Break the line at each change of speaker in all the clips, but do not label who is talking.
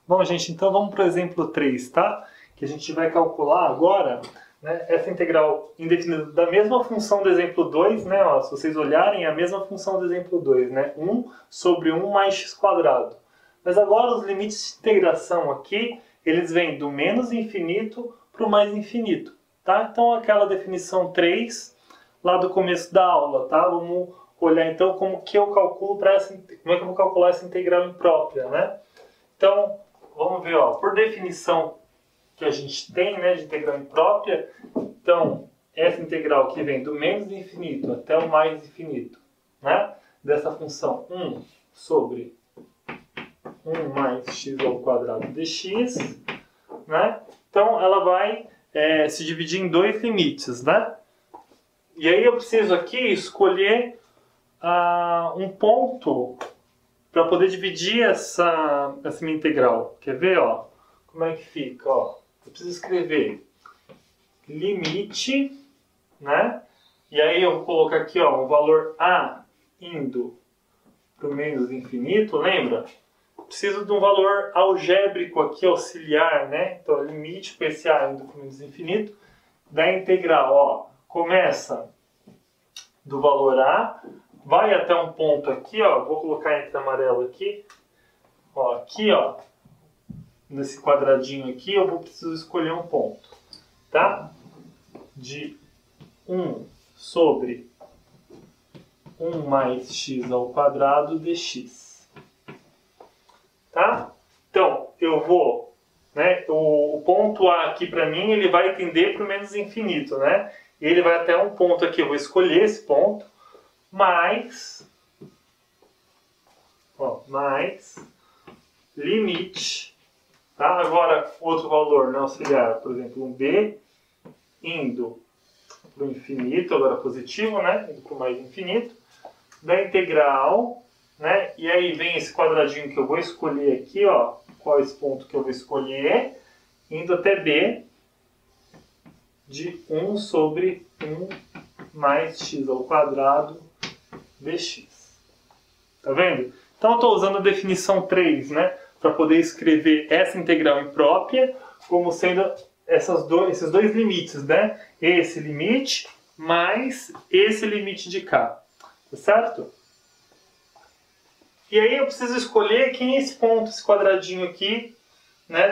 Bom, gente, então vamos para o exemplo 3, tá? Que a gente vai calcular agora, né, essa integral indefinida da mesma função do exemplo 2, né? Ó, se vocês olharem, é a mesma função do exemplo 2, né? 1 sobre 1 mais x². Mas agora os limites de integração aqui, eles vêm do menos infinito para o mais infinito, tá? Então aquela definição 3 lá do começo da aula, tá? Vamos olhar então como que eu calculo como é que eu vou calcular essa integral imprópria, né? Então, vamos ver, ó, por definição que a gente tem, né, de integral imprópria, então essa integral que vem do menos infinito até o mais infinito, né? Dessa função 1 sobre 1 mais x² dx, né? Então ela vai se dividir em dois limites, né? E aí eu preciso aqui escolher um ponto para poder dividir essa minha integral. Quer ver, ó? Como é que fica, ó? Eu preciso escrever limite, né? E aí eu vou colocar aqui, ó, um valor a indo para o menos infinito, lembra? Preciso de um valor algébrico aqui, auxiliar, né? Então, limite com esse a indo para o menos infinito da integral, ó. Começa do valor a, vai até um ponto aqui, ó. Vou colocar entre amarelo aqui. Ó, aqui, ó. Nesse quadradinho aqui, eu preciso escolher um ponto, tá? De 1 sobre 1 mais x² dx. Tá? Então, eu vou, né, o ponto A aqui para mim, ele vai tender para o menos infinito, né? E ele vai até um ponto aqui, eu vou escolher esse ponto, mais limite, tá? Agora, outro valor não auxiliar, por exemplo, um B indo para o infinito, agora positivo, né? Indo para o mais infinito, da integral, né? E aí vem esse quadradinho que eu vou escolher aqui, ó. Qual é esse ponto que eu vou escolher? Indo até B de 1 sobre 1 mais x² dx. Tá vendo? Então eu estou usando a definição 3, né? Para poder escrever essa integral imprópria como sendo esses dois limites, né? Esse limite mais esse limite de cá. Tá certo? E aí eu preciso escolher quem é esse ponto, esse quadradinho aqui, né,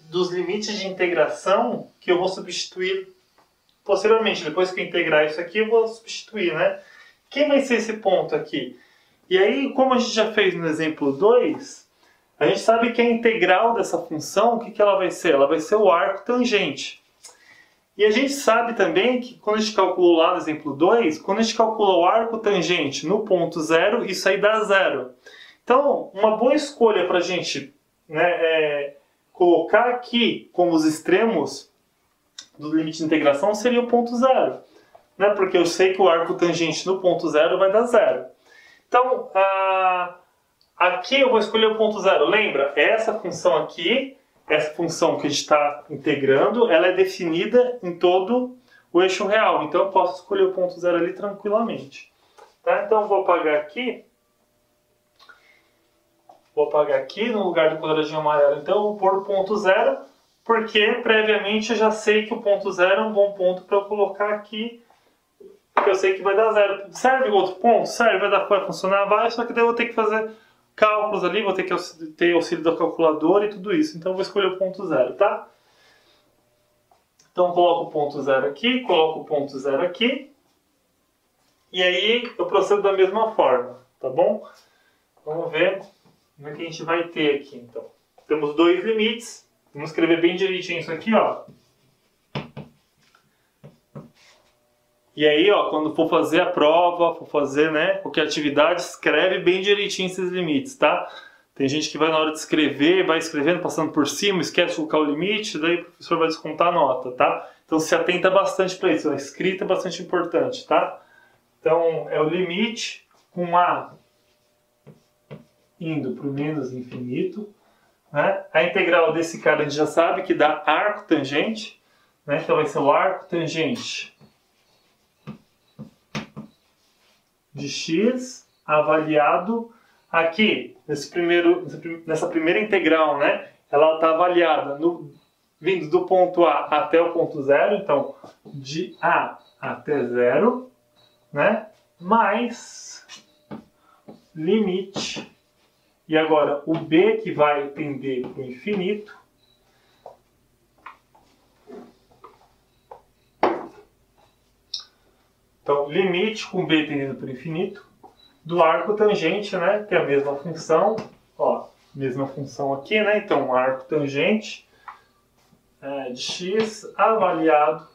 dos limites de integração que eu vou substituir posteriormente. Depois que eu integrar isso aqui, eu vou substituir, né? Quem vai ser esse ponto aqui? E aí, como a gente já fez no exemplo 2, a gente sabe que a integral dessa função, o que ela vai ser? Ela vai ser o arco tangente. E a gente sabe também que quando a gente calculou lá no exemplo 2, quando a gente calcula o arco tangente no ponto 0, isso aí dá 0. Então, uma boa escolha para a gente, né, colocar aqui como os extremos do limite de integração seria o ponto 0. Né, porque eu sei que o arco tangente no ponto 0 vai dar 0. Então, aqui eu vou escolher o ponto 0. Lembra? Essa função aqui, essa função que a gente está integrando, ela é definida em todo o eixo real. Então eu posso escolher o ponto 0 ali tranquilamente. Tá? Então eu vou apagar aqui. Vou apagar aqui no lugar do quadradinho amarelo. Então eu vou pôr o ponto 0, porque previamente eu já sei que o ponto 0 é um bom ponto para eu colocar aqui, porque eu sei que vai dar 0. Serve outro ponto? Serve, vai funcionar? Vai, só que daí eu vou ter que fazer cálculos ali, vou ter que ter auxílio da calculadora e tudo isso. Então eu vou escolher o ponto 0, tá? Então eu coloco o ponto 0 aqui, coloco o ponto 0 aqui. E aí eu procedo da mesma forma, tá bom? Vamos ver como é que a gente vai ter aqui, então. Temos dois limites. Vamos escrever bem direitinho isso aqui, ó. E aí, ó, quando for fazer a prova, for fazer, né, qualquer atividade, escreve bem direitinho esses limites, tá? Tem gente que vai na hora de escrever, vai escrevendo, passando por cima, esquece de colocar o limite, daí o professor vai descontar a nota, tá? Então se atenta bastante para isso, a escrita é bastante importante, tá? Então é o limite com A indo para o menos infinito, né? A integral desse cara a gente já sabe que dá arco tangente, né? Então vai ser o arco tangente de x avaliado aqui, nessa primeira integral, né? ela está avaliada vindo do ponto A até o ponto 0, então de A até 0, né? Mais limite, e agora o B que vai tender para o infinito, então limite com B tendendo para o infinito, do arco tangente, né? Que é a mesma função, ó, mesma função aqui, né? Então arco tangente de x avaliado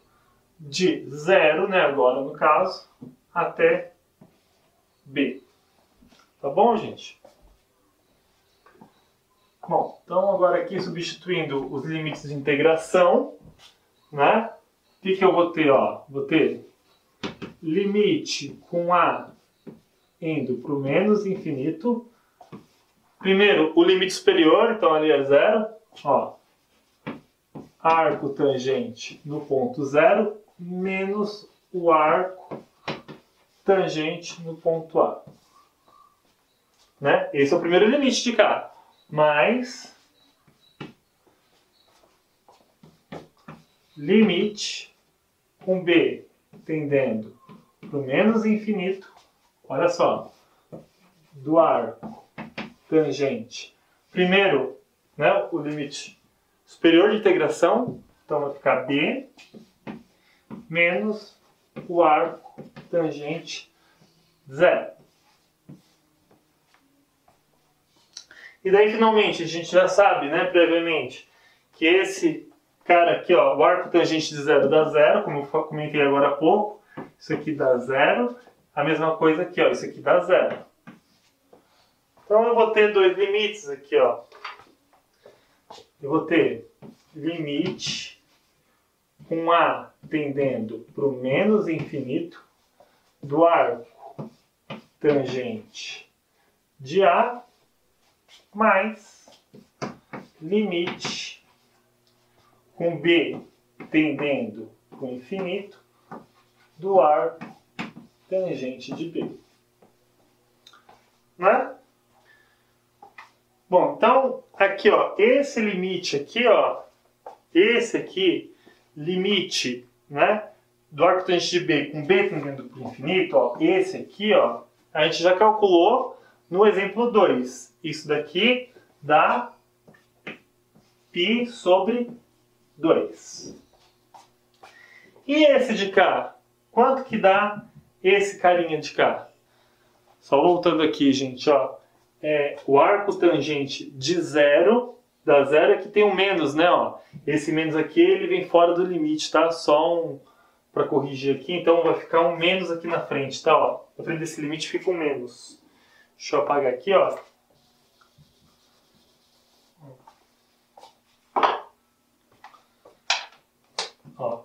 de 0, né? Agora no caso, até B. Tá bom, gente? Bom, então agora aqui substituindo os limites de integração, né? O que eu vou ter, ó? Vou ter limite com A indo para o menos infinito. Primeiro, o limite superior, então ali é 0, ó. Arco tangente no ponto 0 menos o arco tangente no ponto A. Né? Esse é o primeiro limite de cá. Mais limite com B tendendo para o menos infinito. Olha só. Do arco tangente. Primeiro, né, o limite superior de integração. Então vai ficar B menos o arco tangente 0. E daí, finalmente, a gente já sabe, né, previamente, que esse cara aqui, ó, o arco tangente de 0 dá 0, como eu comentei agora há pouco. Isso aqui dá 0. A mesma coisa aqui, ó, isso aqui dá 0. Então eu vou ter dois limites aqui, ó. Eu vou ter limite com A tendendo para o menos infinito do arco tangente de A mais limite com B tendendo para o infinito do arco tangente de B. Né? Bom, então, aqui, ó, esse limite aqui, ó, esse aqui, limite, né, do arco tangente de B com B tendendo para o infinito, ó, esse aqui, ó, a gente já calculou no exemplo 2. Isso daqui dá π sobre 2. E esse de cá? Quanto que dá esse carinha de cá? Só voltando aqui, gente, ó. O arco tangente de 0, da 0 é que tem um menos, né? Ó. Esse menos aqui, ele vem fora do limite, tá? Só para corrigir aqui, então vai ficar um menos aqui na frente, tá? Ó. Na frente desse limite fica um menos. Deixa eu apagar aqui, ó. Ó.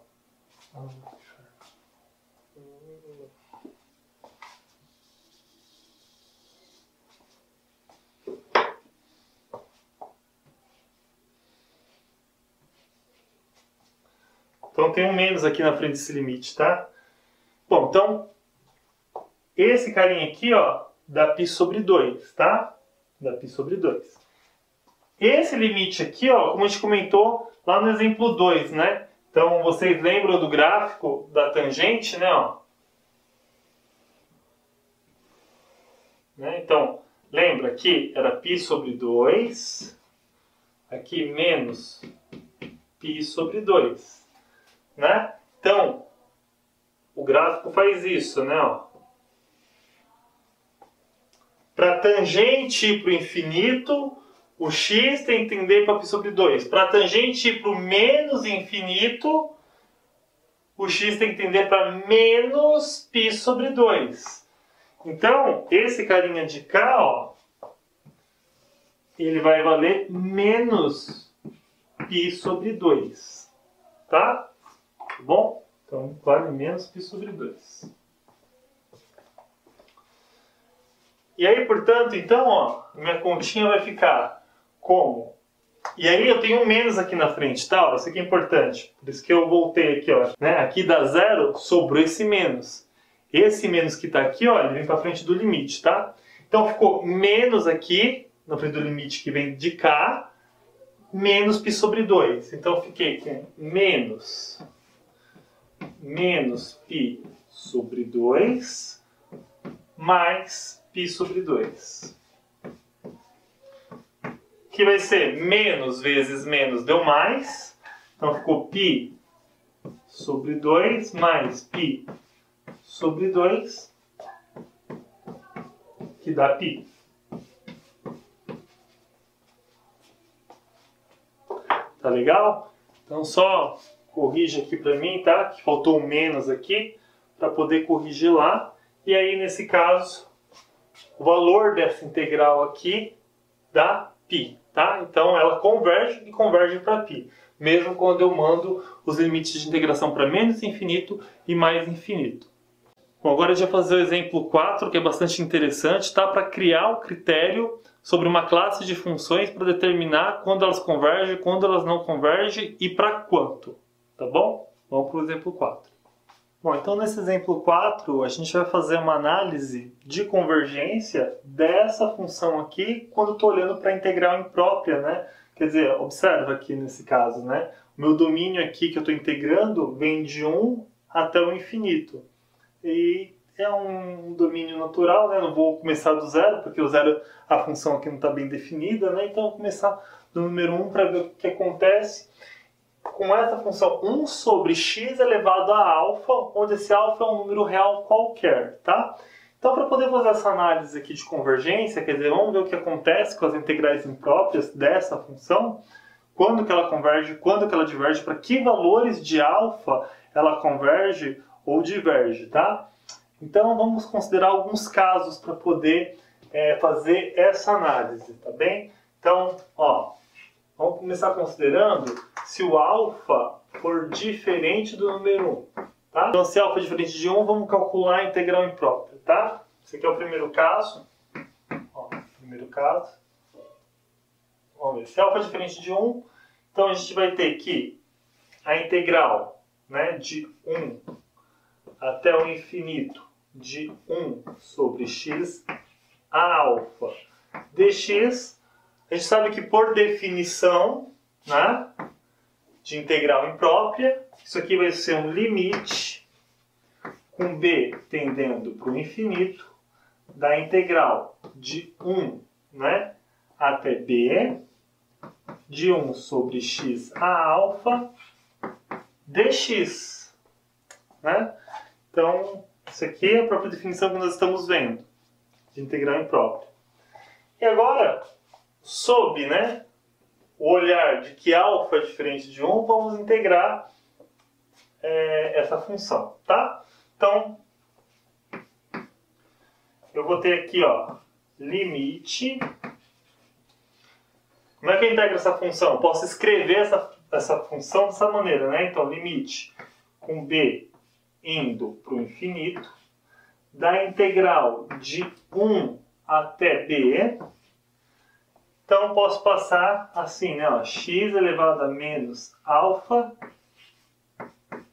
Então tem um menos aqui na frente desse limite, tá? Bom, então esse carinha aqui, ó, dá π sobre 2, tá? Dá π sobre 2. Esse limite aqui, ó, como a gente comentou lá no exemplo 2, né? Então vocês lembram do gráfico da tangente, né? Ó? Né? Então, lembra que era π sobre 2, aqui menos π sobre 2. Né? Então, o gráfico faz isso, né? Para tangente ir para o infinito, o x tem que tender para π sobre 2. Para tangente ir para o menos infinito, o x tem que tender para menos π sobre 2. Então, esse carinha de cá, ó, ele vai valer menos π sobre 2. Tá? Bom, então vale menos π sobre 2. E aí, portanto, então, ó, minha continha vai ficar como? E aí eu tenho um menos aqui na frente, tá? Ó, isso aqui é importante. Por isso que eu voltei aqui, ó. Né? Aqui dá 0, sobrou esse menos. Esse menos que tá aqui, ó, ele vem para frente do limite, tá? Então ficou menos aqui, na frente do limite que vem de cá, menos π sobre 2. Então eu fiquei com menos π sobre 2 mais π sobre 2. Que vai ser menos vezes menos deu mais. Então ficou π sobre 2 mais π sobre 2, que dá π. Tá legal? Então só corrige aqui para mim, tá? Que faltou um menos aqui, para poder corrigir lá. E aí, nesse caso, o valor dessa integral aqui dá π, tá? Então ela converge e converge para π, mesmo quando eu mando os limites de integração para menos infinito e mais infinito. Bom, agora a gente vai fazer o exemplo 4, que é bastante interessante, tá? Para criar o critério sobre uma classe de funções para determinar quando elas convergem, quando elas não convergem e para quanto, tá bom? Vamos para o exemplo 4. Bom, então nesse exemplo 4 a gente vai fazer uma análise de convergência dessa função aqui quando eu estou olhando para a integral imprópria, né? Quer dizer, observa aqui nesse caso, né? O meu domínio aqui que eu estou integrando vem de 1 até o infinito. E é um domínio natural, né? Não vou começar do zero, porque o zero, a função aqui não está bem definida, né? Então eu vou começar do número 1 para ver o que acontece com essa função 1 sobre x elevado a alfa, onde esse alfa é um número real qualquer, tá? Então, para poder fazer essa análise aqui de convergência, quer dizer, vamos ver o que acontece com as integrais impróprias dessa função, quando que ela converge, quando que ela diverge, para que valores de alfa ela converge ou diverge, tá? Então, vamos considerar alguns casos para poder fazer essa análise, tá bem? Então, ó, vamos começar considerando se o alfa for diferente do número 1, tá? Então, se alfa é diferente de 1, vamos calcular a integral imprópria, tá? Esse aqui é o primeiro caso. Ó, primeiro caso. Vamos ver. Se alfa é diferente de 1, então a gente vai ter que a integral, né, de 1 até o infinito de 1 sobre x a alfa dx, a gente sabe que por definição, né, de integral imprópria, isso aqui vai ser um limite com b tendendo para o infinito da integral de 1, né, até b de 1 sobre x a alfa dx, né? Então, isso aqui é a própria definição que nós estamos vendo de integral imprópria. E agora, sob, né, o olhar de que alfa é diferente de 1, vamos integrar essa função, tá? Então, eu vou ter aqui, ó, limite. Como é que eu integro essa função? Eu posso escrever essa função dessa maneira, né? Então, limite com b indo para o infinito da integral de 1 até b. Então, posso passar assim, né? Ó, x elevado a menos alfa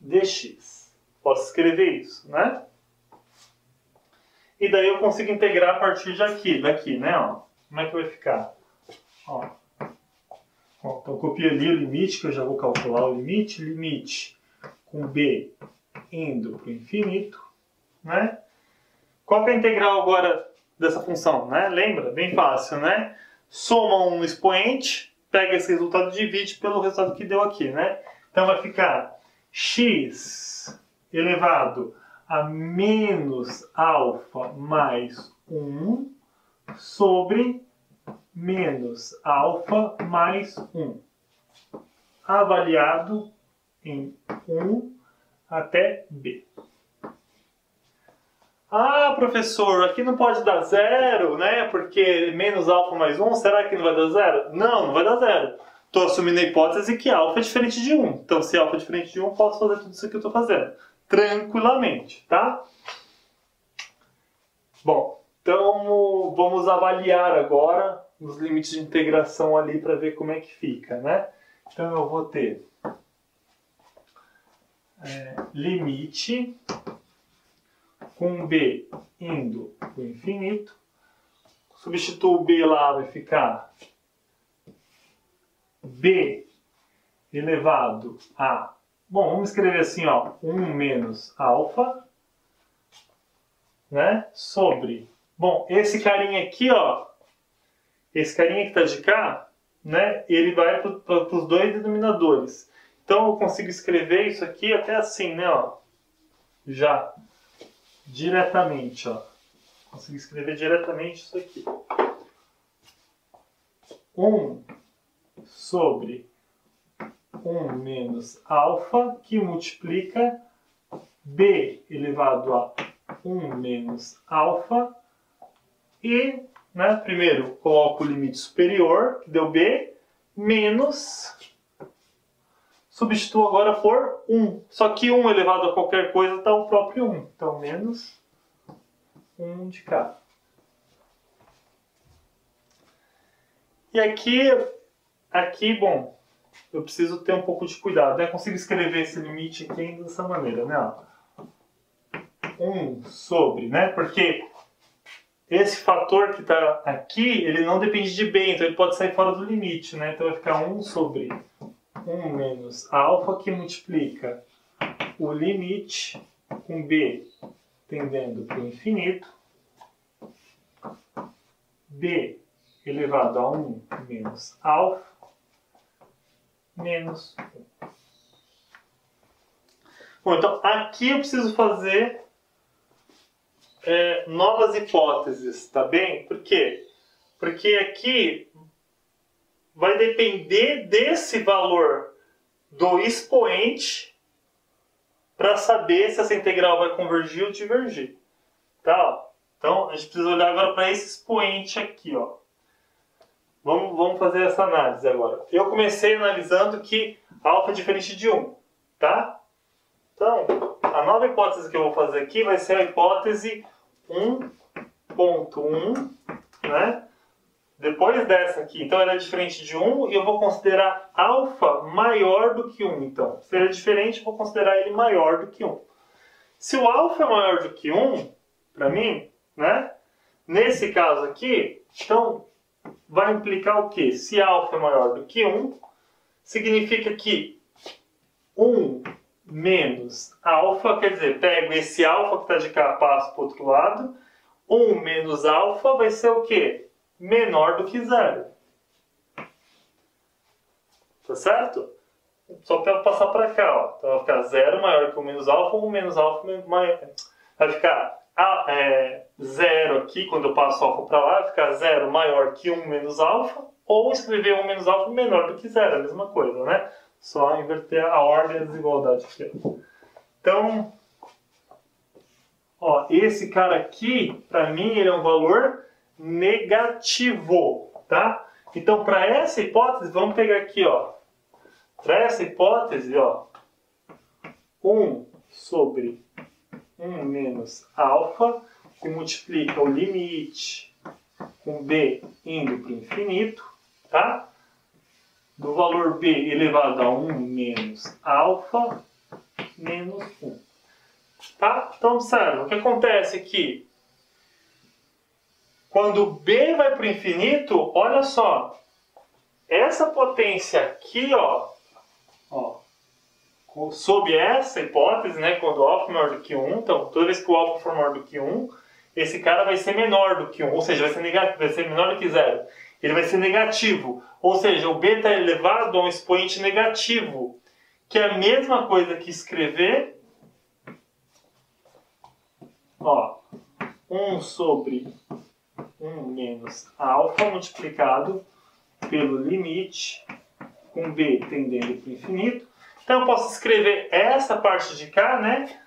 dx. Posso escrever isso, né? E daí eu consigo integrar a partir daqui, né? Ó. Como é que vai ficar? Ó. Ó, então, copio ali o limite, que eu já vou calcular o limite. Limite com b indo para o infinito, né? Qual que é a integral agora dessa função, né? Lembra? Bem fácil, né? Soma um expoente, pega esse resultado e divide pelo resultado que deu aqui, né? Então vai ficar x elevado a menos alfa mais 1 sobre menos alfa mais 1, avaliado em 1 até b. Ah, professor, aqui não pode dar zero, né? Porque menos alfa mais 1, será que não vai dar zero? Não, não vai dar zero. Estou assumindo a hipótese que alfa é diferente de 1. Então, se alfa é diferente de 1, posso fazer tudo isso que eu estou fazendo. Tranquilamente, tá? Bom, então vamos avaliar agora os limites de integração ali para ver como é que fica, né? Então, eu vou ter limite com b indo para o infinito. Substituo o b lá, vai ficar b elevado a... Bom, vamos escrever assim, ó, 1 menos alfa, né, sobre... Bom, esse carinha aqui, ó, esse carinha que está de cá, né, ele vai para os dois denominadores. Então eu consigo escrever isso aqui até assim, né, ó, já, diretamente, ó. Consigo escrever diretamente isso aqui. 1 sobre 1 menos alfa, que multiplica b elevado a 1 menos alfa. E, né, primeiro, coloco o limite superior, que deu b, menos... Substituo agora por 1. Só que 1 elevado a qualquer coisa está o próprio 1. Então, menos 1 de cá. E aqui, bom, eu preciso ter um pouco de cuidado, né? Consigo escrever esse limite aqui dessa maneira, né? 1 sobre, né? Porque esse fator que está aqui, ele não depende de b, então ele pode sair fora do limite, né? Então vai ficar 1 sobre 1 menos alfa, que multiplica o limite com b tendendo para o infinito, b elevado a 1 menos alfa, menos 1. Bom, então aqui eu preciso fazer novas hipóteses, tá bem? Por quê? Porque aqui vai depender desse valor do expoente para saber se essa integral vai convergir ou divergir. Tá? Então, a gente precisa olhar agora para esse expoente aqui. Ó. Vamos fazer essa análise agora. Eu comecei analisando que alfa é diferente de 1. Tá? Então, a nova hipótese que eu vou fazer aqui vai ser a hipótese 1.1, né? Depois dessa aqui, então ela é diferente de 1 e eu vou considerar alfa maior do que 1. Então, se ele é diferente, eu vou considerar ele maior do que 1. Se o alfa é maior do que 1, para mim, né? Nesse caso aqui, então, vai implicar o quê? Se alfa é maior do que 1, significa que 1 menos alfa, quer dizer, pego esse alfa que está de cá, passo para o outro lado, 1 menos alfa vai ser o quê? Menor do que 0. Tá certo? Só para passar para cá, ó. Então vai ficar 0 maior que 1 menos alfa, 1 menos alfa maior. Vai ficar 0 aqui, quando eu passo alfa para lá, vai ficar 0 maior que 1 menos alfa, ou escrever 1 menos alfa menor do que 0, a mesma coisa, né? Só inverter a ordem e a desigualdade aqui. Então, ó, esse cara aqui, para mim, ele é um valor negativo, tá? Então, para essa hipótese, vamos pegar aqui, ó. Para essa hipótese, ó, 1 sobre 1 menos alfa, que multiplica o limite com b indo para o infinito, tá? Do valor b elevado a 1 menos alfa, menos 1. Tá? Então, observa, o que acontece aqui? Quando b vai para o infinito, olha só, essa potência aqui, ó, sob essa hipótese, né, quando o alfa é maior do que 1, então toda vez que o alfa for maior do que 1, esse cara vai ser menor do que 1, ou seja, vai ser negativo, vai ser menor do que 0. Ele vai ser negativo, ou seja, o b está elevado a um expoente negativo, que é a mesma coisa que escrever, ó, 1 sobre 1 menos alfa multiplicado pelo limite com b tendendo para o infinito. Então eu posso escrever essa parte de cá, né,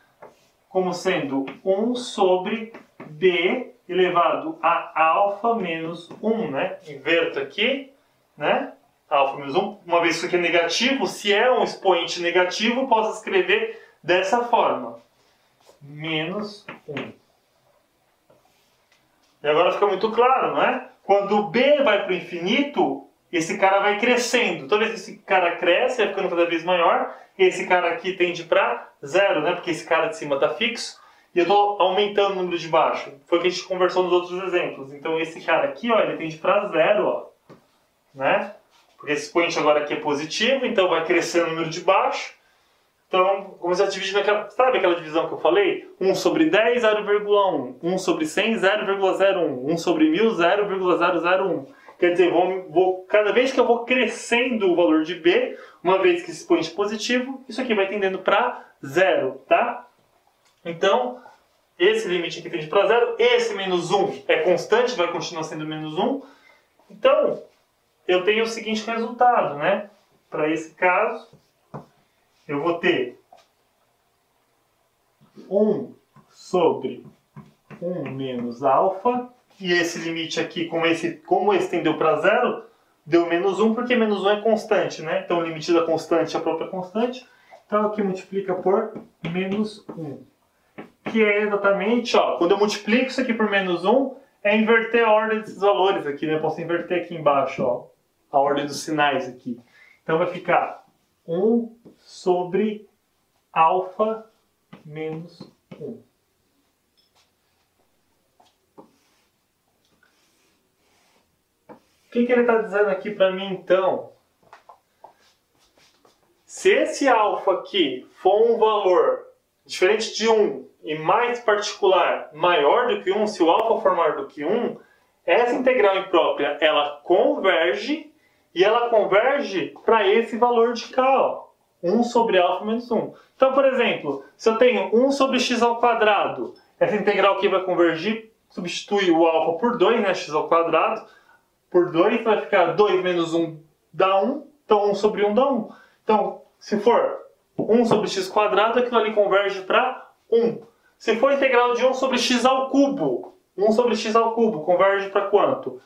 como sendo 1 sobre b elevado a alfa menos 1, né? Inverto aqui, né? Alfa menos 1. Uma vez que isso aqui é negativo, se é um expoente negativo, eu posso escrever dessa forma. Menos 1. E agora fica muito claro, não é? Quando o b vai para o infinito, esse cara vai crescendo. Toda vez que esse cara cresce, vai ficando cada vez maior. E esse cara aqui tende para 0, né? Porque esse cara de cima está fixo. E eu estou aumentando o número de baixo. Foi o que a gente conversou nos outros exemplos. Então esse cara aqui, ó, ele tende para 0, ó. Né? Porque esse expoente agora aqui é positivo, então vai crescendo o número de baixo. Então, como se dividir naquela... Sabe aquela divisão que eu falei? 1 sobre 10, 0,1. 1 sobre 100, 0,01. 1 sobre 1000, 0,001. Quer dizer, cada vez que eu vou crescendo o valor de B, uma vez que esse expoente é positivo, isso aqui vai tendendo para zero, tá? Então, esse limite aqui tende para zero. Esse menos 1 é constante, vai continuar sendo menos 1. Então, eu tenho o seguinte resultado, né? Para esse caso, eu vou ter 1 sobre 1 menos alfa. E esse limite aqui, como esse tendeu para zero, deu menos 1, porque menos 1 é constante, né? Então o limite da constante é a própria constante. Então aqui multiplica por menos 1. Que é exatamente, ó, quando eu multiplico isso aqui por menos 1, é inverter a ordem desses valores aqui, né? Eu posso inverter aqui embaixo, ó, a ordem dos sinais aqui. Então vai ficar 1 sobre alfa menos 1. O que ele está dizendo aqui para mim, então? Se esse alfa aqui for um valor diferente de 1 e mais particular, maior do que 1, se o alfa for maior do que 1, essa integral imprópria, ela converge, e ela converge para esse valor de cá, ó, 1 sobre alfa menos 1. Então, por exemplo, se eu tenho 1 sobre x ao quadrado, essa integral aqui vai convergir, substitui o alfa por 2, né, x ao quadrado, por 2 vai ficar 2 menos 1 dá 1, então 1 sobre 1 dá 1. Então, se for 1 sobre x quadrado, aquilo ali converge para 1. Se for integral de 1 sobre x ao cubo, 1 sobre x ao cubo converge para quanto?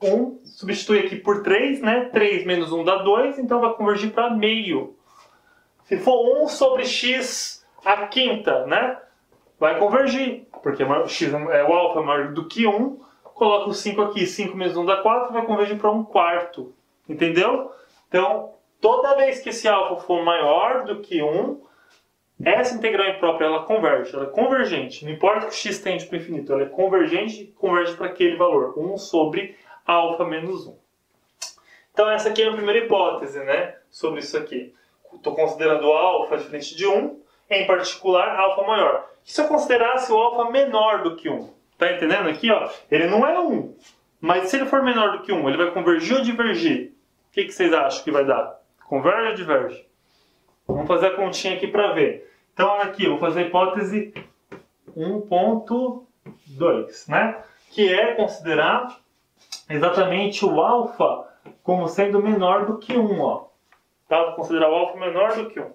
1, substitui aqui por 3, né? 3 menos 1 dá 2, então vai convergir para meio. Se for 1 sobre x à quinta, né? Vai convergir, porque x o alfa é maior do que 1, coloca o 5 aqui, 5 menos 1 dá 4, vai convergir para 1/4. Entendeu? Então, toda vez que esse alfa for maior do que 1, essa integral imprópria ela converge, ela é convergente. Não importa que o x tende para o infinito, ela é convergente e converge para aquele valor, 1 sobre alfa menos 1. Então essa aqui é a primeira hipótese, né, sobre isso aqui. Estou considerando o alfa diferente de 1, em particular alfa maior. E se eu considerasse o alfa menor do que 1? Tá entendendo aqui, ó? Ele não é 1, mas se ele for menor do que 1, ele vai convergir ou divergir? O que vocês acham que vai dar? Converge ou diverge? Vamos fazer a continha aqui para ver. Então aqui, eu vou fazer a hipótese 1.2, né? Que é considerar exatamente o alfa como sendo menor do que 1, ó. Tá? Vou considerar o alfa menor do que 1.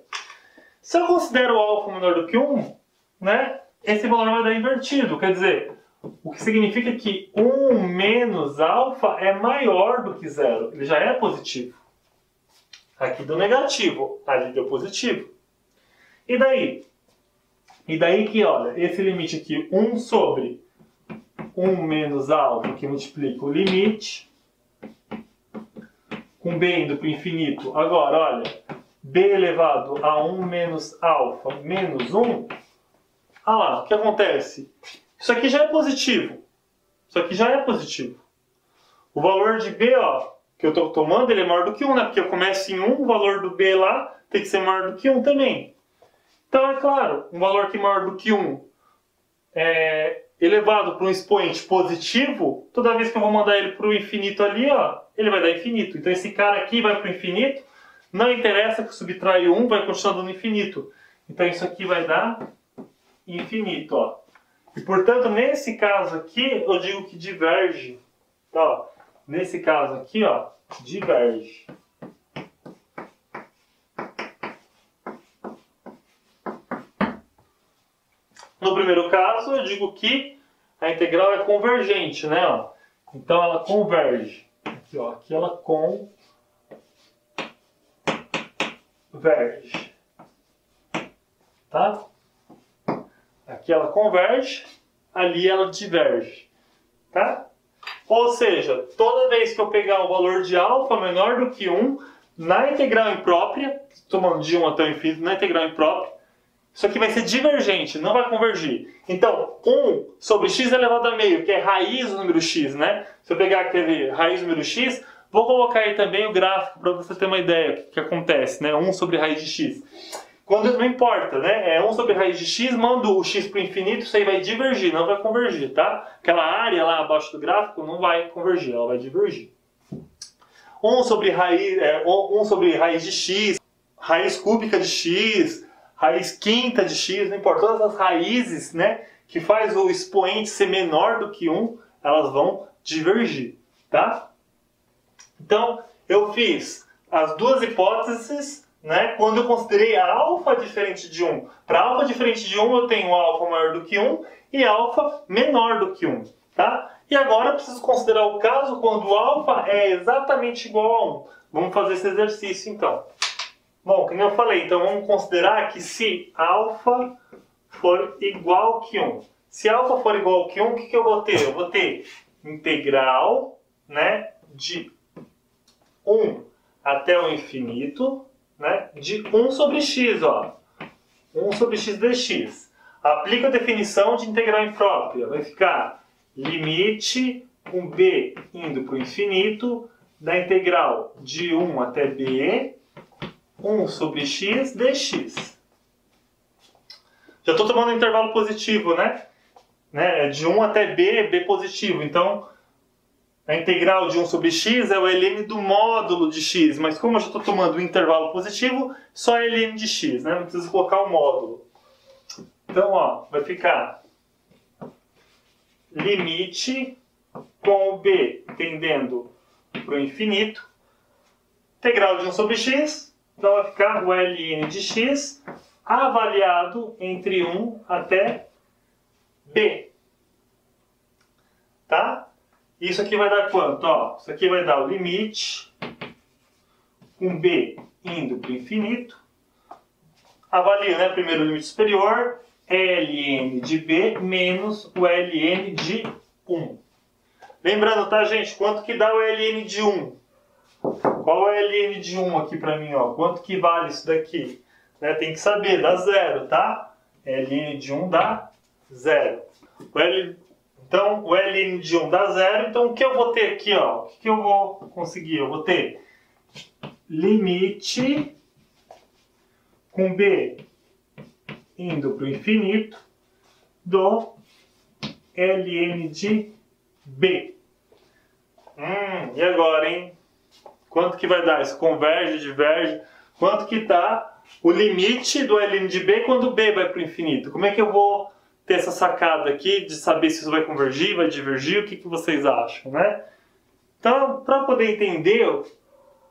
Se eu considero o alfa menor do que 1, né? Esse valor vai dar invertido, quer dizer, o que significa que 1 menos alfa é maior do que 0. Ele já é positivo. Aqui deu negativo, ali deu positivo. E daí? E daí que, olha, esse limite aqui, 1 sobre 1 menos alfa, que multiplica o limite, com b indo para o infinito. Agora, olha, b elevado a 1 menos alfa menos 1, olha lá, o que acontece? Isso aqui já é positivo. Isso aqui já é positivo. O valor de b, ó, que eu estou tomando, ele é maior do que 1, né? Porque eu começo em 1, o valor do b lá tem que ser maior do que 1 também. Então, é claro, um valor que é maior do que 1 é elevado para um expoente positivo, toda vez que eu vou mandar ele para o infinito ali, ó, ele vai dar infinito. Então, esse cara aqui vai para o infinito, não interessa que eu subtraia 1, vai continuar dando infinito. Então, isso aqui vai dar infinito, ó. E, portanto, nesse caso aqui, eu digo que diverge. Ó, nesse caso aqui, ó, diverge. No primeiro caso, eu digo que a integral é convergente, né? Ó. Então, ela converge. Aqui, ó, aqui ela converge. Tá? Aqui ela converge, ali ela diverge, tá? Ou seja, toda vez que eu pegar um valor de alfa menor do que 1, na integral imprópria, tomando de 1 até o infinito, na integral imprópria, isso aqui vai ser divergente, não vai convergir. Então, 1 sobre x elevado a meio, que é raiz do número x, né? Se eu pegar aquele raiz do número x, Vou colocar aí também o gráfico para você ter uma ideia do que acontece, né? 1 sobre raiz de x. Quando não importa, né? É 1 sobre raiz de x, mando o x para o infinito, isso aí vai divergir, não vai convergir, tá? Aquela área lá abaixo do gráfico não vai convergir, ela vai divergir. 1 sobre raiz de x, raiz cúbica de x, raiz quinta de x, não importa. Todas as raízes, né, que faz o expoente ser menor do que 1, elas vão divergir, tá? Então, eu fiz as duas hipóteses, né, quando eu considerei alfa diferente de 1. Para alfa diferente de 1, eu tenho alfa maior do que 1 e alfa menor do que 1. Tá? E agora eu preciso considerar o caso quando o alfa é exatamente igual a 1. Vamos fazer esse exercício então. Bom, como eu falei, então vamos considerar que se alfa for igual que 1. Se alfa for igual que 1, o que eu vou ter? Eu vou ter integral, né, de 1 até o infinito, né, de 1 sobre x, ó. 1 sobre x dx. Aplica a definição de integral imprópria. Vai ficar limite com b indo para o infinito da integral de 1 até b, 1 sobre x dx. Já estou tomando um intervalo positivo, né? De 1 até b positivo. Então, a integral de 1 sobre x é o ln do módulo de x. Mas como eu já estou tomando um intervalo positivo, só é ln de x, né? Não preciso colocar o módulo. Então, ó, vai ficar limite com o b tendendo para o infinito, integral de 1 sobre x, então vai ficar o ln de x avaliado entre 1 até b. Tá? Isso aqui vai dar quanto? Ó, isso aqui vai dar o limite com b indo para o infinito. Avalio, né? Primeiro o limite superior, ln de b menos o ln de 1. Lembrando, tá, gente? Quanto que dá o ln de 1? Qual é o ln de 1 aqui pra mim, ó? Quanto que vale isso daqui? Né? Tem que saber, dá 0, tá? ln de 1 dá 0. Então, o ln de 1 dá 0. Então, o que eu vou ter aqui, ó? O que eu vou conseguir? Eu vou ter limite com b indo para o infinito do ln de b. E agora, hein? Quanto que vai dar? Isso converge, diverge? Quanto que dá o limite do ln de b quando b vai para o infinito? Como é que eu vou ter essa sacada aqui de saber se isso vai convergir, vai divergir? O que vocês acham, né? Então, para poder entender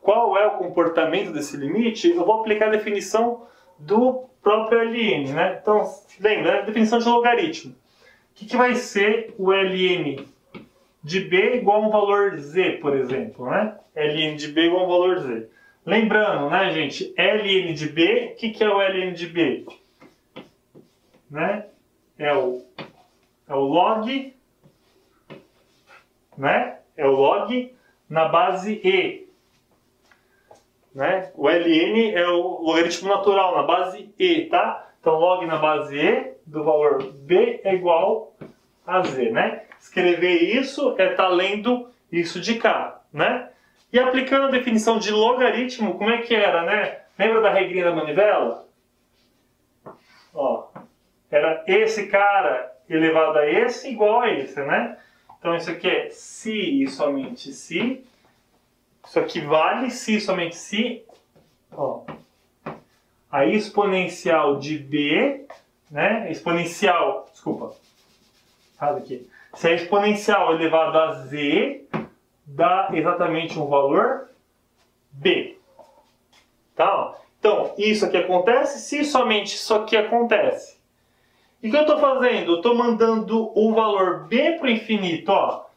qual é o comportamento desse limite, eu vou aplicar a definição do próprio ln, né? Então, lembra, né? Definição de logaritmo. O que vai ser o ln de b igual a um valor z, por exemplo, né? ln de b igual a um valor z. Lembrando, né, gente? ln de b, o que é o ln de b? Né? É o log, né? É o log na base e. Né? O ln é o logaritmo natural na base e, tá? Então, log na base e do valor b é igual a z, né? Escrever isso é estar lendo isso de cá, né? E aplicando a definição de logaritmo, como é que era, né? Lembra da regrinha da manivela? Ó, era esse cara elevado a esse igual a esse, né? Então, isso aqui é se e somente se. Isso aqui vale se e somente se. Ó, a exponencial de b, né? Exponencial, desculpa. Errado aqui. Se a exponencial elevado a z dá exatamente um valor b. Tá? Então, isso aqui acontece se somente isso aqui acontece. E o que eu estou fazendo? Eu estou mandando o valor b para o infinito.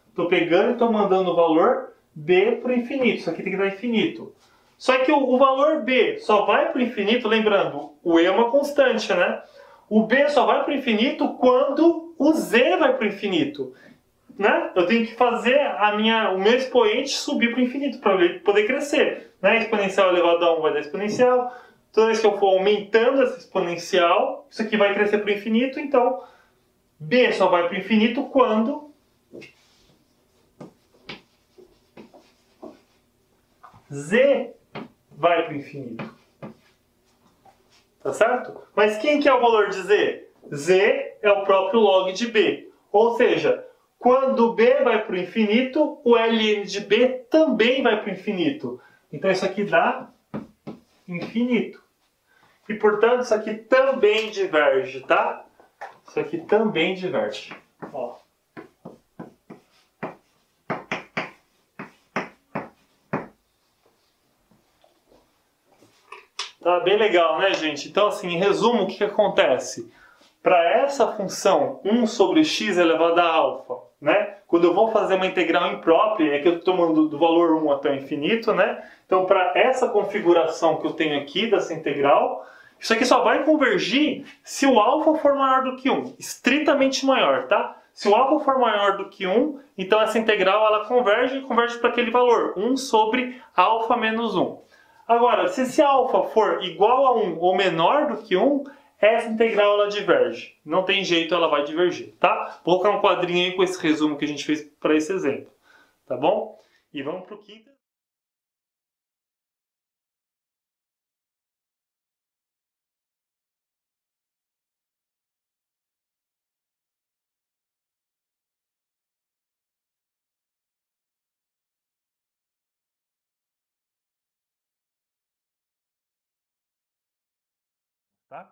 Estou pegando e estou mandando o valor b para o infinito. Isso aqui tem que dar infinito. Só que o valor b só vai para o infinito, lembrando, o e é uma constante, né? O b só vai para o infinito quando o z vai para o infinito. Né? Eu tenho que fazer o meu expoente subir para o infinito para ele poder crescer. Né? Exponencial elevado a 1 vai dar exponencial. Toda vez que eu for aumentando essa exponencial, isso aqui vai crescer para o infinito. Então, b só vai para o infinito quando z vai para o infinito. Tá certo? Mas quem que é o valor de z? Z é o próprio log de b. Ou seja, quando b vai para o infinito, o ln de b também vai para o infinito. Então isso aqui dá infinito. E portanto isso aqui também diverge, tá? Isso aqui também diverge. Ó. Tá bem legal, né, gente? Então, assim, em resumo, o que acontece? Para essa função 1 sobre x elevado a alfa, né? Quando eu vou fazer uma integral imprópria, é que eu estou tomando do valor 1 até o infinito, né? Então, para essa configuração que eu tenho aqui dessa integral, isso aqui só vai convergir se o alfa for maior do que 1, estritamente maior, tá? Se o alfa for maior do que 1, então essa integral ela converge para aquele valor, 1 sobre alfa menos 1. Agora, se esse alfa for igual a 1 ou menor do que 1, essa integral ela diverge. Não tem jeito, ela vai divergir, tá? Vou colocar um quadrinho aí com esse resumo que a gente fez para esse exemplo, tá bom? E vamos para o quinto. Tá?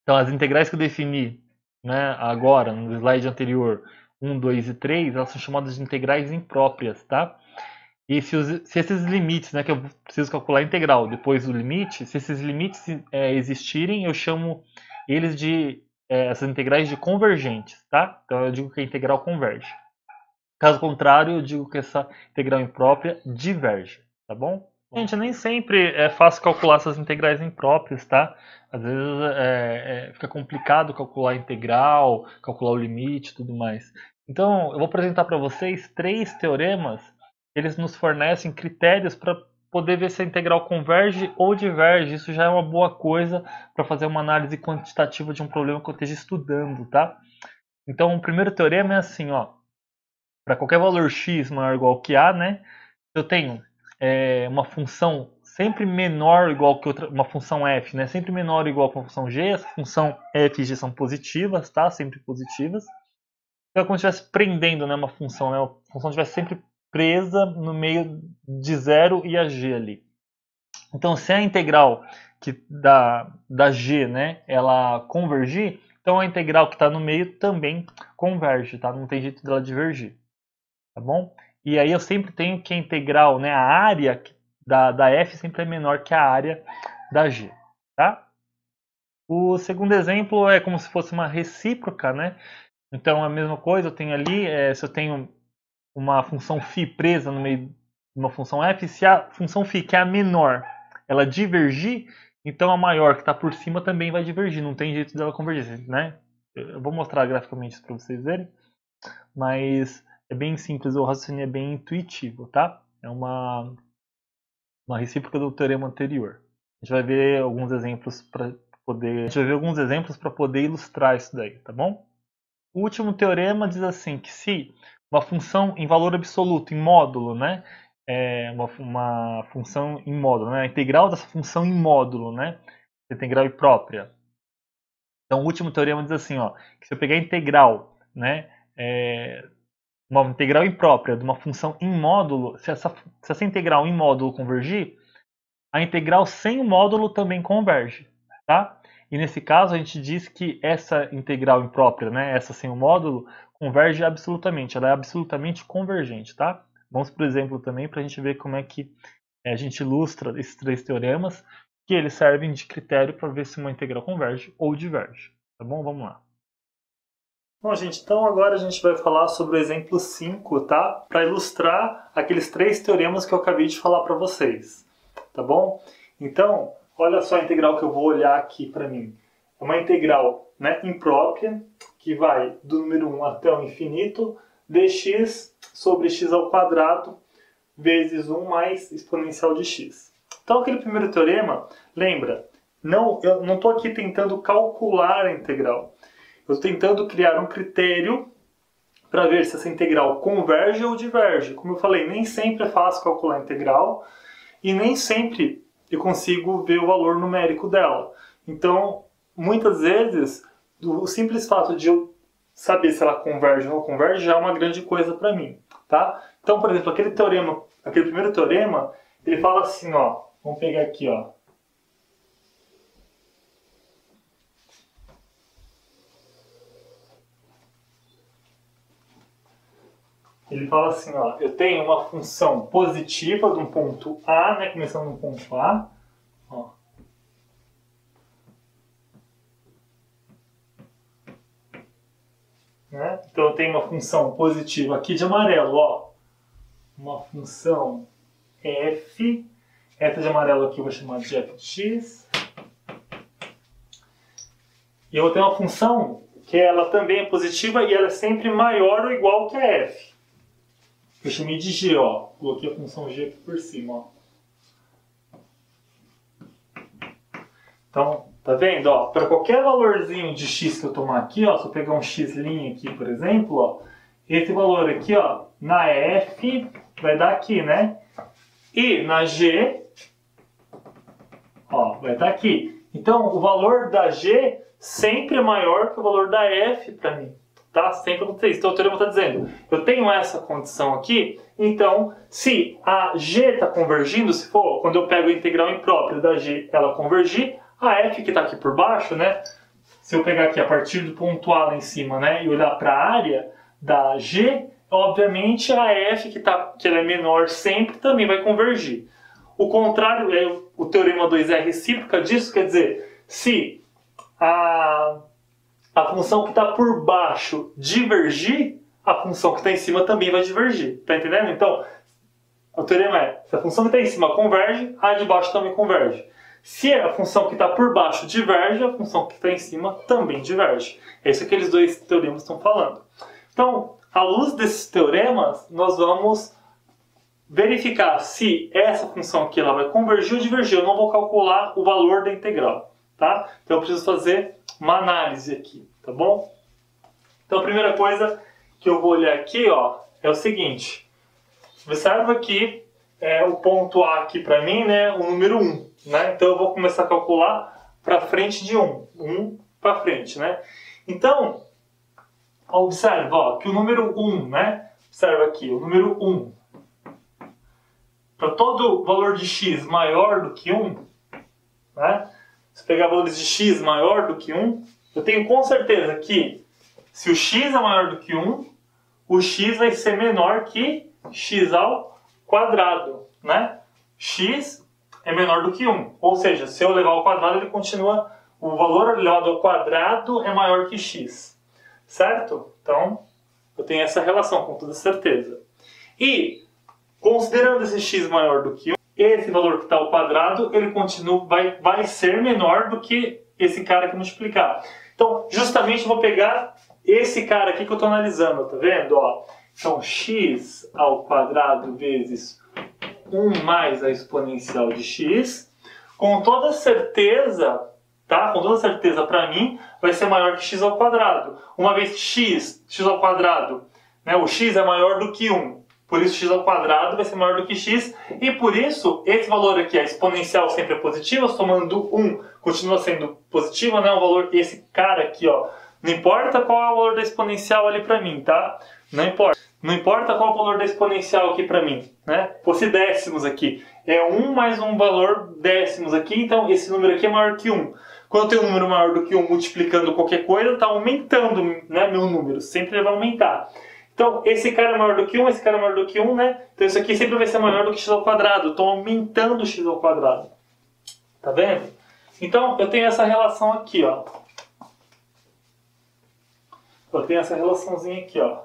Então, as integrais que eu defini, né, agora, no slide anterior, 1, 2 e 3, elas são chamadas de integrais impróprias, tá? E se esses limites, né, que eu preciso calcular a integral depois do limite, se esses limites existirem, eu chamo eles de essas integrais de convergentes, tá? Então eu digo que a integral converge. Caso contrário, eu digo que essa integral imprópria diverge, tá bom? Gente, nem sempre é fácil calcular essas integrais impróprias, tá? Às vezes fica complicado calcular a integral, calcular o limite e tudo mais. Então, eu vou apresentar para vocês 3 teoremas. Eles nos fornecem critérios para poder ver se a integral converge ou diverge. Isso já é uma boa coisa para fazer uma análise quantitativa de um problema que eu esteja estudando, tá? Então, o primeiro teorema é assim, ó. Para qualquer valor x maior ou igual que a, né? Eu tenho uma função sempre menor ou igual que outra, uma função f, né? Sempre menor ou igual que uma função g. Essa função f e g são positivas, tá? Sempre positivas. Então é como se estivesse prendendo, né, uma função, né? A função estivesse sempre presa no meio de 0 e a g ali. Então, se a integral da g, né, ela convergir, então a integral que está no meio também converge, tá? Não tem jeito dela divergir, tá bom? E aí eu sempre tenho que a integral, né, a área da f sempre é menor que a área da g, tá? O segundo exemplo é como se fosse uma recíproca, né? Então a mesma coisa, eu tenho ali, se eu tenho uma função φ presa no meio de uma função f, se a função φ, que é a menor, ela divergir, então a maior que está por cima também vai divergir, não tem jeito dela convergir, né? Eu vou mostrar graficamente isso para vocês verem, mas é bem simples, o raciocínio é bem intuitivo, tá? É uma recíproca do teorema anterior. A gente vai ver alguns exemplos para poder ilustrar isso daí, tá bom? O último teorema diz assim que se uma função em valor absoluto, em módulo, né? Uma função em módulo, né? A integral dessa função em módulo, né? Integral imprópria. Então o último teorema diz assim, ó, que se eu pegar a integral, né? Uma integral imprópria de uma função em módulo, se essa integral em módulo convergir, a integral sem o módulo também converge, tá? E nesse caso a gente diz que essa integral imprópria, né, essa sem o módulo, converge absolutamente, ela é absolutamente convergente, tá? Vamos para o exemplo também para a gente ver como é que a gente ilustra esses 3 teoremas, que eles servem de critério para ver se uma integral converge ou diverge, tá bom? Vamos lá. Bom, gente, então agora a gente vai falar sobre o exemplo 5, tá? Para ilustrar aqueles 3 teoremas que eu acabei de falar para vocês, tá bom? Então, olha só a integral que eu vou olhar aqui para mim. É uma integral, né, imprópria, que vai do número 1 até o infinito, dx sobre x ao quadrado vezes 1 mais exponencial de x. Então, aquele primeiro teorema, lembra, eu não estou aqui tentando calcular a integral. Eu estou tentando criar um critério para ver se essa integral converge ou diverge. Como eu falei, nem sempre é fácil calcular a integral e nem sempre eu consigo ver o valor numérico dela. Então, muitas vezes, o simples fato de eu saber se ela converge ou não converge já é uma grande coisa para mim, tá? Então, por exemplo, aquele primeiro teorema, ele fala assim, ó, vamos pegar aqui, ó. Ele fala assim, ó, eu tenho uma função positiva de um ponto A, né, começando no ponto A, ó. Né? Então eu tenho uma função positiva aqui de amarelo, ó. Uma função f, essa de amarelo aqui eu vou chamar de f de x. E eu vou ter uma função que ela também é positiva e ela é sempre maior ou igual que a f. Eu chamei de g, ó. Coloquei a função g aqui por cima, ó. Então, tá vendo? Ó, para qualquer valorzinho de x que eu tomar aqui, ó, se eu pegar um x' aqui, por exemplo, ó, esse valor aqui, ó, na f vai dar aqui, né? E na g, ó, vai estar aqui. Então, o valor da g sempre é maior que o valor da f para mim. Tá? Sempre acontece isso. Então o teorema está dizendo, eu tenho essa condição aqui, então se a g está convergindo, se for, quando eu pego a integral imprópria da g, ela convergir, a f que está aqui por baixo, né? Se eu pegar aqui a partir do ponto A lá em cima, né, e olhar para a área da g, obviamente a f que ela é menor sempre também vai convergir. O contrário, o teorema 2 é a recíproca disso, quer dizer, se a função que está por baixo divergir, a função que está em cima também vai divergir. Tá entendendo? Então, o teorema é, se a função que está em cima converge, a de baixo também converge. Se a função que está por baixo diverge, a função que está em cima também diverge. É isso que aqueles dois teoremas estão falando. Então, à luz desses teoremas, nós vamos verificar se essa função aqui ela vai convergir ou divergir. Eu não vou calcular o valor da integral. Tá? Então eu preciso fazer uma análise aqui, tá bom? Então a primeira coisa que eu vou olhar aqui, ó, é o seguinte. Observa aqui o ponto A aqui para mim, né, o número 1, né? Então eu vou começar a calcular para frente de 1 para frente, né? Então, observa, ó, que o número 1, né? Observa aqui, o número 1. Para todo valor de x maior do que 1, né? Se pegar valores de x maior do que 1, eu tenho com certeza que se o x é maior do que 1, o x vai ser menor que x ao quadrado, né? X é menor do que 1, ou seja, se eu levar ao quadrado, ele continua, o valor elevado ao quadrado é maior que x, certo? Então, eu tenho essa relação com toda certeza. E, considerando esse x maior do que 1, esse valor que está ao quadrado, ele continua, vai ser menor do que esse cara que multiplicar. Então, justamente eu vou pegar esse cara aqui que eu estou analisando, tá vendo? Ó, então, x ao quadrado vezes 1 mais a exponencial de x, com toda certeza, tá? Com toda certeza para mim, vai ser maior que x ao quadrado. Uma vez que x ao quadrado, né, o x é maior do que 1. Por isso, x ao quadrado vai ser maior do que x. E por isso, esse valor aqui, a exponencial sempre é positiva. Somando 1, continua sendo positiva, né? O valor, esse cara aqui, ó. Não importa qual é o valor da exponencial ali pra mim, tá? Não importa. Não importa qual é o valor da exponencial aqui pra mim, né? Fosse décimos aqui. É 1 mais um valor décimos aqui. Então, esse número aqui é maior que 1. Quando eu tenho um número maior do que 1 multiplicando qualquer coisa, está aumentando, né, meu número. Sempre vai aumentar. Então, esse cara é maior do que 1, esse cara é maior do que 1, né? Então, isso aqui sempre vai ser maior do que x ao quadrado. Estou aumentando x ao quadrado. Tá vendo? Então, eu tenho essa relação aqui, ó. Eu tenho essa relaçãozinha aqui, ó.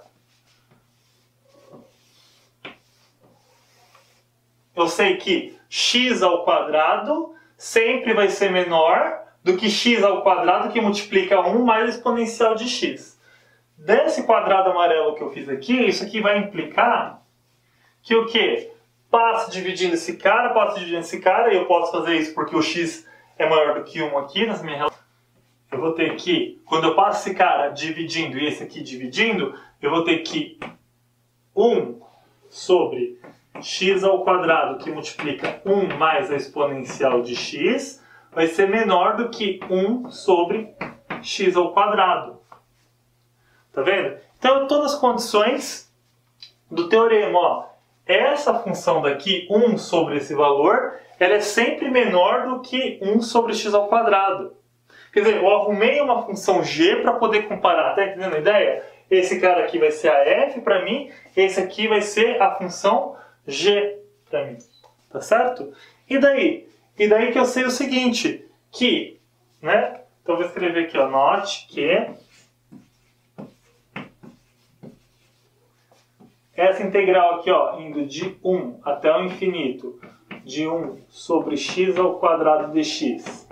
Eu sei que x ao quadrado sempre vai ser menor do que x ao quadrado que multiplica 1 mais a exponencial de x. Desse quadrado amarelo que eu fiz aqui, isso aqui vai implicar que o quê? Passo dividindo esse cara, e eu posso fazer isso porque o x é maior do que 1 aqui nessa minha relação. eu vou ter que, quando eu passo esse cara dividindo e esse aqui dividindo, eu vou ter que 1 sobre x ao quadrado, que multiplica 1 mais a exponencial de x, vai ser menor do que 1 sobre x ao quadrado. Tá vendo? Então eu estou nas condições do teorema. Ó. Essa função daqui, 1 sobre esse valor, ela é sempre menor do que 1 sobre x ao quadrado. Quer dizer, eu arrumei uma função g para poder comparar. Tá entendendo a ideia? Esse cara aqui vai ser a f para mim, esse aqui vai ser a função g para mim. Tá certo? E daí? E daí que eu sei o seguinte, que, né? Então eu vou escrever aqui, ó, note que essa integral aqui, ó, indo de 1 até o infinito, de 1 sobre x ao quadrado dx.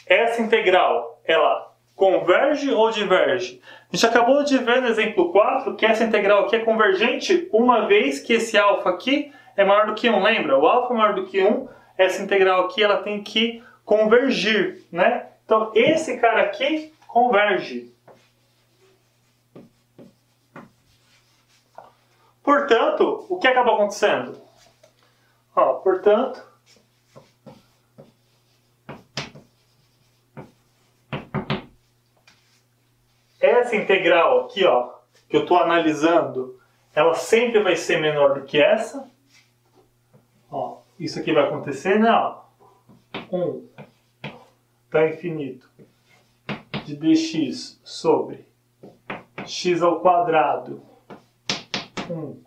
Essa integral, ela converge ou diverge? A gente acabou de ver no exemplo 4 que essa integral aqui é convergente uma vez que esse alfa aqui é maior do que 1. Lembra? O alfa é maior do que 1, essa integral aqui ela tem que convergir, né? Então esse cara aqui converge. Portanto, o que acaba acontecendo? Ó, portanto, essa integral aqui, ó, que eu estou analisando, ela sempre vai ser menor do que essa. Ó, isso aqui vai acontecer, né? Ó, 1 até o infinito de dx sobre x ao quadrado 1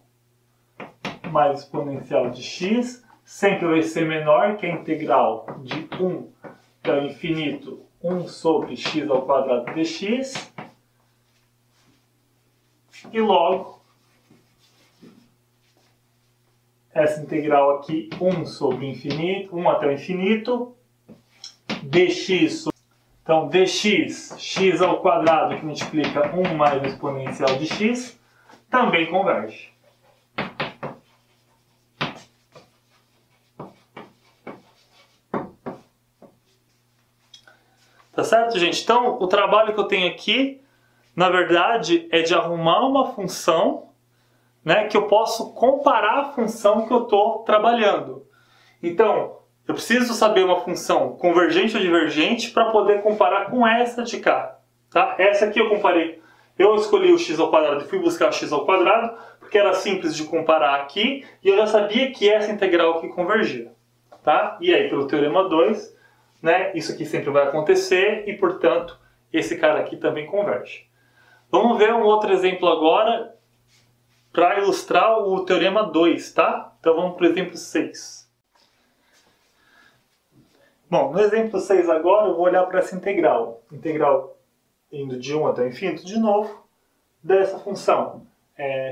mais exponencial de x sempre vai ser menor que a integral de 1 até o infinito 1 sobre x ao quadrado dx. E logo, essa integral aqui, 1 sobre o infinito, 1 até o infinito, dx, então dx, x ao quadrado, que multiplica 1 mais a exponencial de x, também converge. Tá certo, gente? Então, o trabalho que eu tenho aqui, na verdade, é de arrumar uma função, né, que eu posso comparar a função que eu estou trabalhando. Então, eu preciso saber uma função convergente ou divergente para poder comparar com essa de cá. Tá? Essa aqui eu comparei. Eu escolhi o x ao quadrado e fui buscar o x ao quadrado, porque era simples de comparar aqui, e eu já sabia que essa integral aqui convergia. Tá? E aí, pelo teorema 2, né, isso aqui sempre vai acontecer, e, portanto, esse cara aqui também converge. Vamos ver um outro exemplo agora para ilustrar o teorema 2, tá? Então vamos para o exemplo 6. Bom, no exemplo 6 agora eu vou olhar para essa integral. Integral indo de 1 até o infinito de novo, dessa função.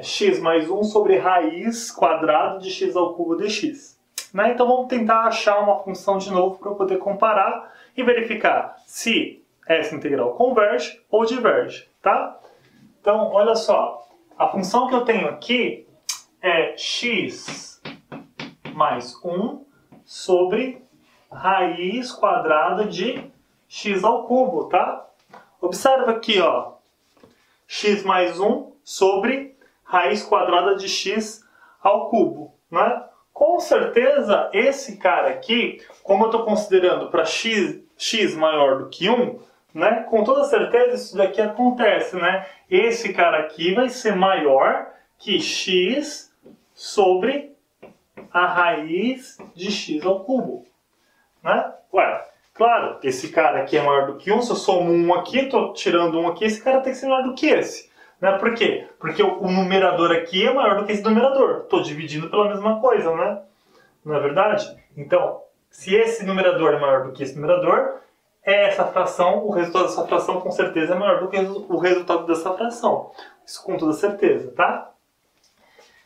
X mais 1 sobre raiz quadrada de x ao cubo dx. Né? Então vamos tentar achar uma função de novo para eu poder comparar e verificar se essa integral converge ou diverge, tá? Então, olha só, a função que eu tenho aqui é x mais 1 sobre raiz quadrada de x ao cubo, tá? Observa aqui, ó, x mais 1 sobre raiz quadrada de x ao cubo, né? Com certeza, esse cara aqui, como eu estou considerando para x maior do que 1, né? Com toda certeza isso daqui acontece, né? Esse cara aqui vai ser maior que x sobre a raiz de x ao cubo, né? Ué, claro, esse cara aqui é maior do que 1, se eu somo 1 aqui, estou tirando 1 aqui, esse cara tem que ser maior do que esse. Né? Por quê? Porque o numerador aqui é maior do que esse numerador. Estou dividindo pela mesma coisa, né? Não é verdade? Então, se esse numerador é maior do que esse numerador, essa fração, o resultado dessa fração com certeza é maior do que o resultado dessa fração. Isso com toda certeza, tá?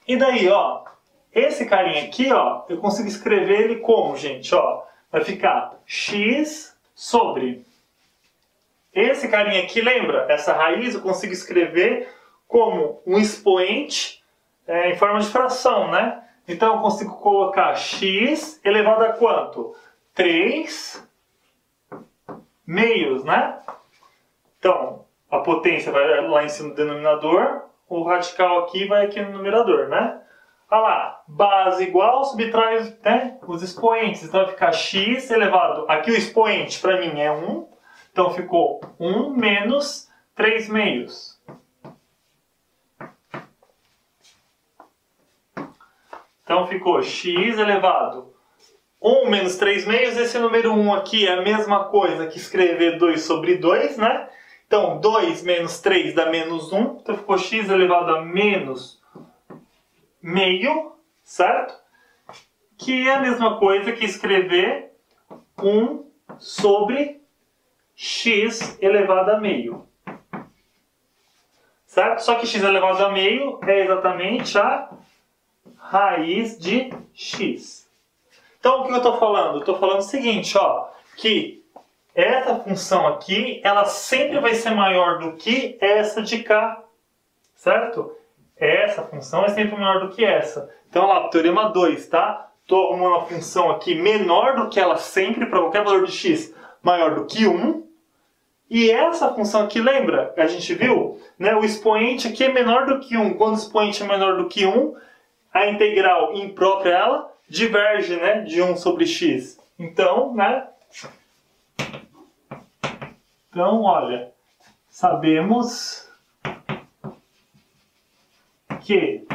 E daí, ó, esse carinha aqui, ó, eu consigo escrever ele como, gente, ó? Vai ficar x sobre... Esse carinha aqui, lembra? Essa raiz eu consigo escrever como um expoente em forma de fração, né? Então eu consigo colocar x elevado a quanto? 3 meios, né? Então, a potência vai lá em cima do denominador, o radical aqui vai aqui no numerador, né? Olha lá, base igual, subtrai, né, os expoentes. Então vai ficar x elevado... Aqui o expoente para mim é 1. Então ficou 1 menos 3 meios. Então ficou x elevado 1 menos 3 meios. Esse número 1 aqui é a mesma coisa que escrever 2 sobre 2, né? Então 2 menos 3 dá menos 1. Então ficou x elevado a menos meio, certo? Que é a mesma coisa que escrever 1 sobre x elevado a meio. Certo? Só que x elevado a meio é exatamente a raiz de x. Então, o que eu estou falando? Eu estou falando o seguinte, ó, que essa função aqui, ela sempre vai ser maior do que essa de cá, certo? Essa função é sempre maior do que essa. Então, lá, teorema 2, tá? Estou arrumando uma função aqui menor do que ela sempre, para qualquer valor de x, maior do que 1. E essa função aqui, lembra? A gente viu, né? O expoente aqui é menor do que 1. Quando o expoente é menor do que 1, a integral imprópria, ela diverge, né? De 1 sobre x. Então, né? Então, olha, sabemos que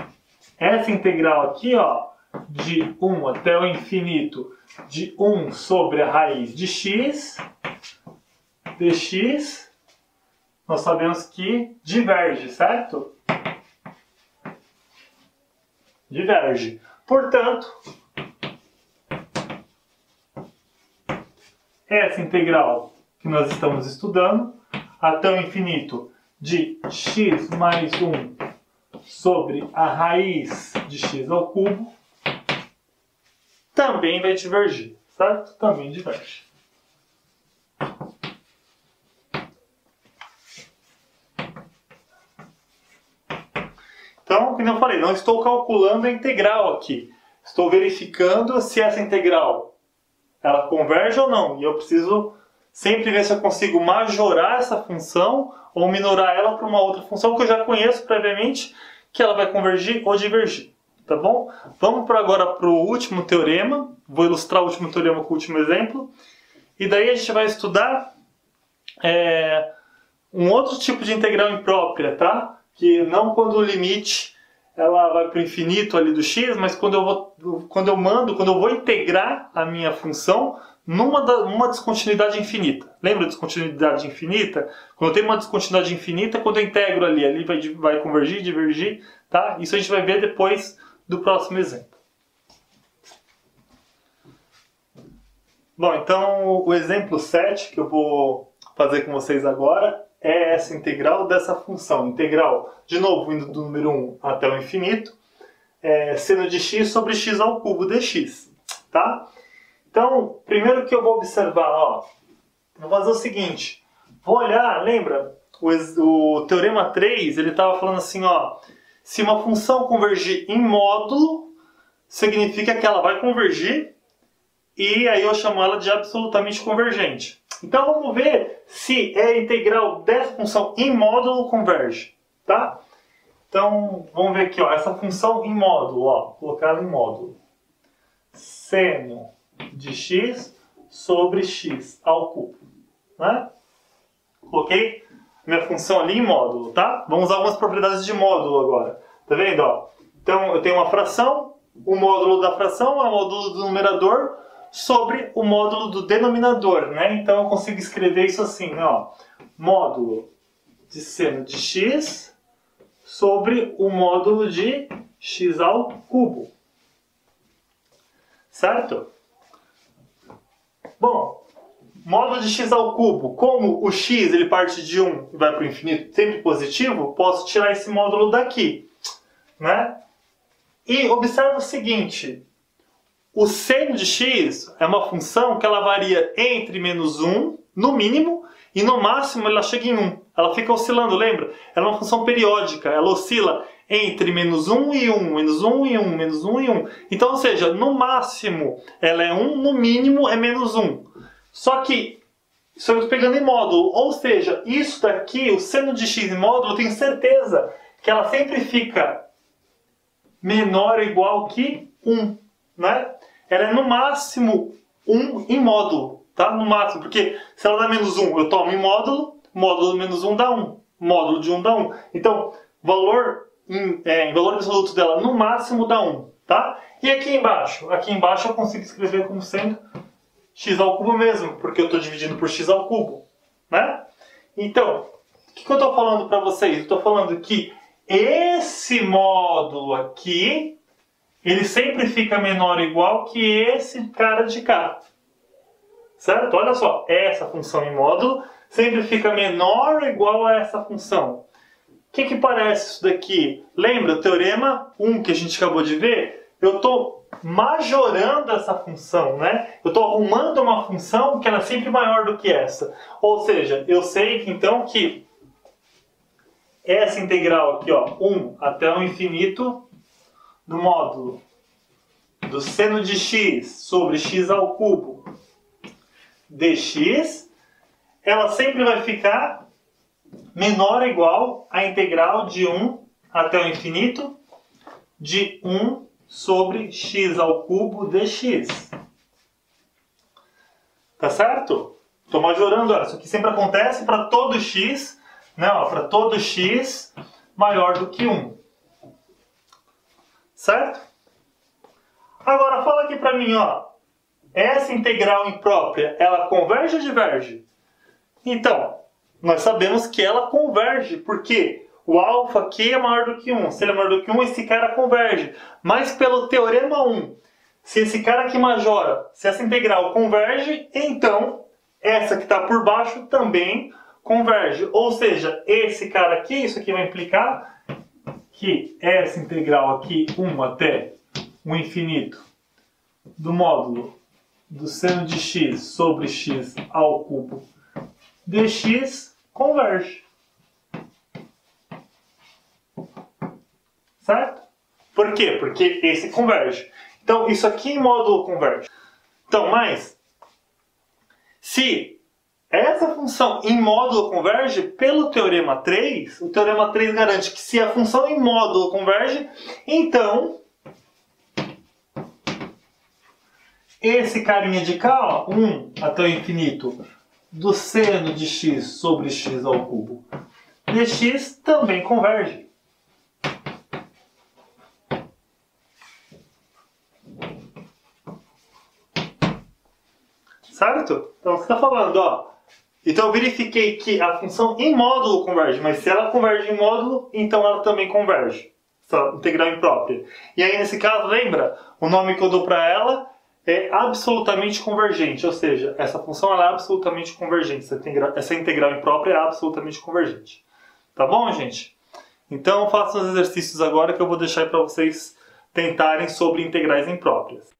essa integral aqui, ó, de 1 até o infinito de 1 sobre a raiz de x, dx, nós sabemos que diverge, certo? Diverge. Portanto, essa integral que nós estamos estudando, até o infinito de x mais 1 sobre a raiz de x ao cubo, também vai divergir, certo? Também diverge. Então, como eu falei, não estou calculando a integral aqui. Estou verificando se essa integral ela converge ou não. E eu preciso sempre ver se eu consigo majorar essa função ou minorar ela para uma outra função que eu já conheço previamente, que ela vai convergir ou divergir. Tá bom? Vamos agora para o último teorema. Vou ilustrar o último teorema com o último exemplo. E daí a gente vai estudar um outro tipo de integral imprópria, tá? Que não quando o limite ela vai para o infinito ali do x, mas quando eu vou integrar a minha função numa descontinuidade infinita. Lembra a descontinuidade infinita? Quando eu tenho uma descontinuidade infinita, quando eu integro ali vai convergir, divergir, tá? Isso a gente vai ver depois do próximo exemplo. Bom, então o exemplo 7 que eu vou fazer com vocês agora é essa integral dessa função. Integral, de novo, indo do número 1 até o infinito, seno de x sobre x ao cubo dx. Tá? Então, primeiro que eu vou observar, ó, vou fazer o seguinte. Vou olhar, lembra? O teorema 3, ele estava falando assim, ó, se uma função convergir em módulo, significa que ela vai convergir, e aí eu chamo ela de absolutamente convergente. Então vamos ver se a integral dessa função em módulo converge, tá? Então vamos ver aqui, ó, essa função em módulo, ó, colocar ela em módulo. Seno de x sobre x ao cubo, né? Coloquei minha função ali em módulo, tá? Vamos usar algumas propriedades de módulo agora. Tá vendo, ó? Então eu tenho uma fração, o módulo da fração é o módulo do numerador sobre o módulo do denominador, né? Então eu consigo escrever isso assim, né, ó. Módulo de seno de x sobre o módulo de x ao cubo. Certo? Bom, módulo de x ao cubo, como o x ele parte de 1 e vai para o infinito sempre positivo, posso tirar esse módulo daqui, né? E observa o seguinte, o seno de x é uma função que ela varia entre menos 1, no mínimo, e no máximo ela chega em 1. Ela fica oscilando, lembra? Ela é uma função periódica, ela oscila entre menos 1 e 1, menos 1 e 1, menos 1 e 1. Então, ou seja, no máximo ela é 1, no mínimo é menos 1. Só que estamos pegando em módulo, ou seja, isso daqui, o seno de x em módulo, eu tenho certeza que ela sempre fica menor ou igual que 1, né? Ela é no máximo 1 em módulo, tá? No máximo, porque se ela dá menos 1, eu tomo em módulo, módulo de menos 1 dá 1, módulo de 1 dá 1. Então, valor em valor absoluto dela no máximo dá 1, tá? E aqui embaixo? Aqui embaixo eu consigo escrever como sendo x ao cubo mesmo, porque eu estou dividindo por x ao cubo, né? Então, o que eu estou falando para vocês? Eu estou falando que esse módulo aqui, ele sempre fica menor ou igual que esse cara de cá. Certo? Olha só, essa função em módulo sempre fica menor ou igual a essa função. O que parece isso daqui? Lembra o teorema 1 que a gente acabou de ver? Eu estou majorando essa função, né? Eu estou arrumando uma função que ela é sempre maior do que essa. Ou seja, eu sei então que essa integral aqui, ó, 1 até o infinito do módulo do seno de x sobre x ao cubo dx, ela sempre vai ficar menor ou igual à integral de 1 até o infinito de 1 sobre x ao cubo dx. Tá certo? Estou majorando, olha, isso aqui sempre acontece para todo x, né, para todo x maior do que 1. Certo? Agora fala aqui para mim, ó, essa integral imprópria, ela converge ou diverge? Então, nós sabemos que ela converge, porque o alfa aqui é maior do que 1. Se ele é maior do que 1, esse cara converge. Mas pelo teorema 1, se esse cara aqui majora, se essa integral converge, então essa que está por baixo também converge. Ou seja, esse cara aqui, isso aqui vai implicar que essa integral aqui, 1 até o infinito do módulo do seno de x sobre x ao cubo dx converge. Certo? Por quê? Porque esse converge. Então, isso aqui em módulo converge. Então, mas se essa função em módulo converge, pelo teorema 3, o teorema 3 garante que se a função em módulo converge, então esse carinha de cá, ó, 1 até o infinito do seno de x sobre x ao cubo dx também converge. Certo? Então você está falando, ó. Então eu verifiquei que a função em módulo converge, mas se ela converge em módulo, então ela também converge. Essa integral imprópria. E aí nesse caso, lembra? O nome que eu dou para ela é absolutamente convergente, ou seja, essa função ela é absolutamente convergente, essa integral imprópria é absolutamente convergente. Tá bom, gente? Então façam os exercícios agora que eu vou deixar para vocês tentarem sobre integrais impróprias.